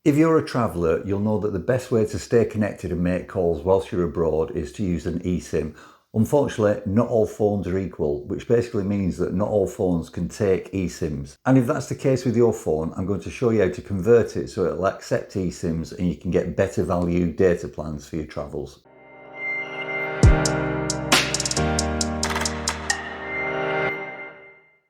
If you're a traveller, you'll know that the best way to stay connected and make calls whilst you're abroad is to use an eSIM. Unfortunately, not all phones are equal, which basically means that not all phones can take eSIMs. And if that's the case with your phone, I'm going to show you how to convert it so it'll accept eSIMs and you can get better value data plans for your travels.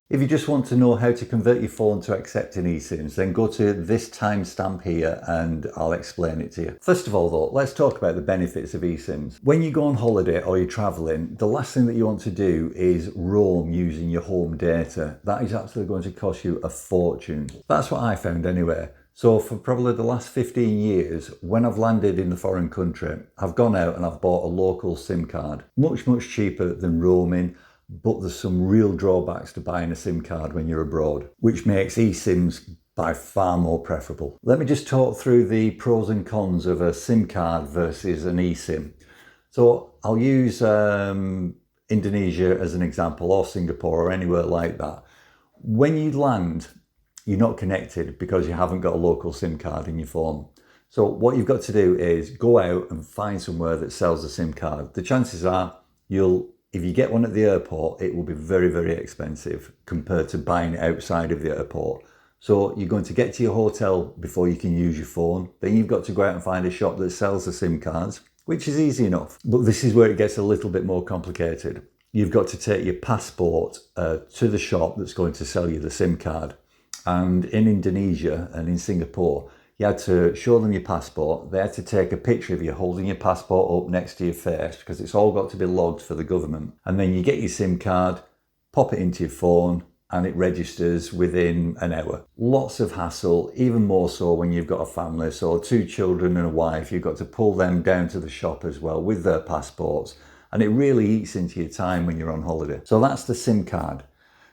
If you just want to know how to convert your phone to accepting eSIMs, then go to this timestamp here and I'll explain it to you. First of all though, let's talk about the benefits of eSIMs. When you go on holiday or you're travelling, the last thing that you want to do is roam using your home data. That is actually going to cost you a fortune. That's what I found anyway. So for probably the last 15 years, when I've landed in the foreign country, I've gone out and I've bought a local SIM card. Much cheaper than roaming. But there's some real drawbacks to buying a SIM card when you're abroad, which makes eSIMs by far more preferable. Let me just talk through the pros and cons of a SIM card versus an eSIM. So I'll use Indonesia as an example, or Singapore, or anywhere like that. When you land, you're not connected because you haven't got a local SIM card in your phone. So what you've got to do is go out and find somewhere that sells a SIM card. The chances are if you get one at the airport, it will be very expensive compared to buying it outside of the airport. So you're going to get to your hotel before you can use your phone. Then you've got to go out and find a shop that sells the SIM cards, which is easy enough. But this is where it gets a little bit more complicated. You've got to take your passport to the shop that's going to sell you the SIM card. And in Indonesia and in Singapore, you had to show them your passport. They had to take a picture of you holding your passport up next to your face because it's all got to be logged for the government. And then you get your SIM card, pop it into your phone, and it registers within an hour. Lots of hassle, even more so when you've got a family. So 2 children and a wife, you've got to pull them down to the shop as well with their passports. And it really eats into your time when you're on holiday. So that's the SIM card.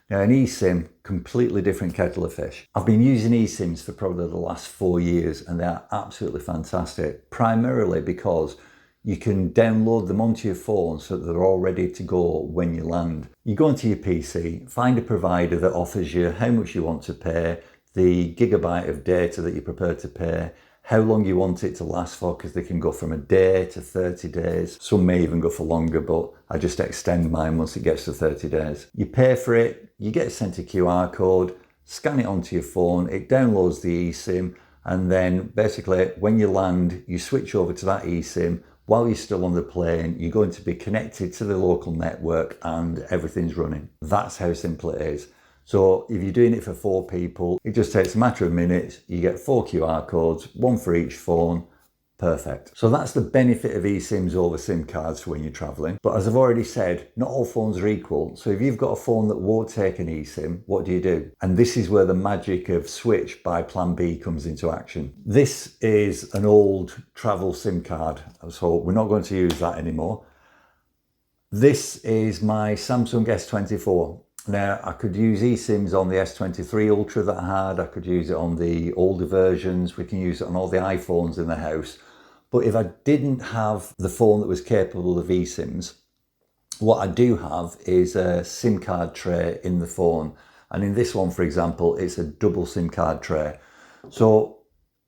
Now an eSIM, completely different kettle of fish. I've been using eSIMs for probably the last 4 years and they are absolutely fantastic, primarily because you can download them onto your phone so that they're all ready to go when you land. You go onto your PC, find a provider that offers you how much you want to pay, the gigabyte of data that you're prepared to pay, how long you want it to last for, because they can go from a day to 30 days. Some may even go for longer, but I just extend mine once it gets to 30 days. You pay for it, you get sent a QR code, scan it onto your phone, it downloads the eSIM, and then basically when you land, you switch over to that eSIM. While you're still on the plane, you're going to be connected to the local network and everything's running. That's how simple it is. So if you're doing it for 4 people, it just takes a matter of minutes. You get 4 QR codes, 1 for each phone. Perfect. So that's the benefit of eSIMs over SIM cards for when you're traveling. But as I've already said, not all phones are equal. So if you've got a phone that won't take an eSIM, what do? And this is where the magic of switch by plan B comes into action. This is an old travel SIM card, so we're not going to use that anymore. This is my Samsung S24. Now, I could use eSIMs on the S23 Ultra that I had. I could use it on the older versions. We can use it on all the iPhones in the house. But if I didn't have the phone that was capable of eSIMs, what I do have is a SIM card tray in the phone. And in this one, for example, it's a double SIM card tray. So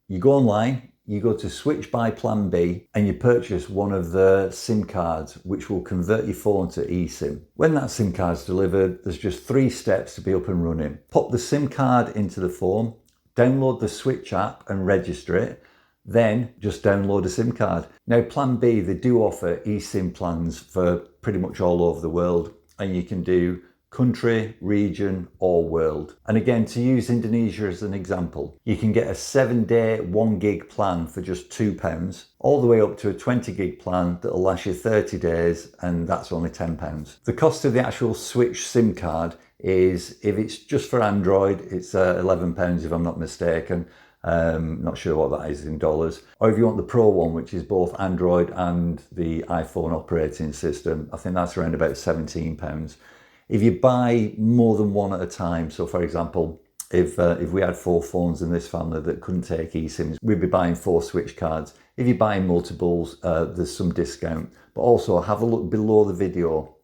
you go online, you go to switch by plan B and you purchase one of the SIM cards which will convert your phone to eSIM. When that SIM card's delivered, there's just 3 steps to be up and running. Pop the SIM card into the phone, download the Switch app and register it, then just download a SIM card. Now plan B, they do offer eSIM plans for pretty much all over the world and you can do country, region or world. And again, to use Indonesia as an example, you can get a 7-day 1 gig plan for just £2, all the way up to a 20 gig plan that'll last you 30 days and that's only £10. The cost of the actual Switch SIM card is, if it's just for Android, it's £11 if I'm not mistaken. Not sure what that is in dollars. Or if you want the Pro one, which is both Android and the iPhone operating system, I think that's around about £17. If you buy more than one at a time, so for example, if we had 4 phones in this family that couldn't take eSIMs, we'd be buying 4 Switch cards. If you're buying multiples, there's some discount. But also have a look below the video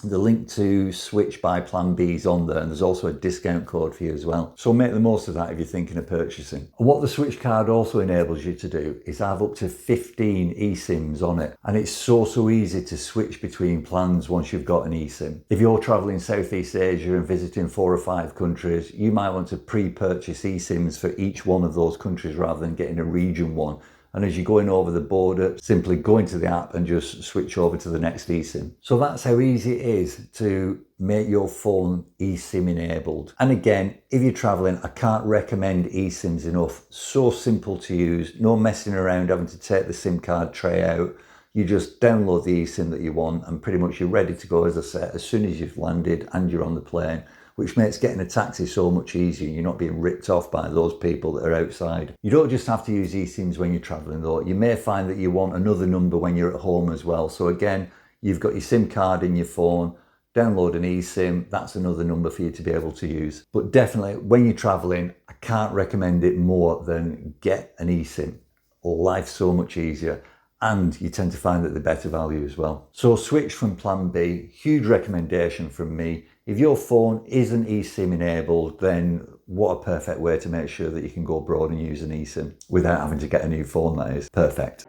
The link to switch by Plan B is on there, and there's also a discount code for you as well. So make the most of that if you're thinking of purchasing. And what the switch card also enables you to do is have up to 15 eSIMs on it. And it's so easy to switch between plans once you've got an eSIM. If you're traveling Southeast Asia and visiting 4 or 5 countries, you might want to pre-purchase eSIMs for each one of those countries rather than getting a region one. And as you're going over the border, simply go into the app and just switch over to the next eSIM. So that's how easy it is to make your phone eSIM enabled. And again, if you're traveling, I can't recommend eSIMs enough. So simple to use, no messing around having to take the SIM card tray out. You just download the eSIM that you want and pretty much you're ready to go, as I said, as soon as you've landed and you're on the plane, which makes getting a taxi so much easier. You're not being ripped off by those people that are outside. You don't just have to use eSIMs when you're traveling though. You may find that you want another number when you're at home as well. So again, you've got your SIM card in your phone, download an eSIM, that's another number for you to be able to use. But definitely when you're traveling, I can't recommend it more than get an eSIM. Life's so much easier. And you tend to find that they're better value as well. So switch from Plan B, huge recommendation from me. If your phone isn't eSIM enabled, then what a perfect way to make sure that you can go abroad and use an eSIM without having to get a new phone, that is. Perfect.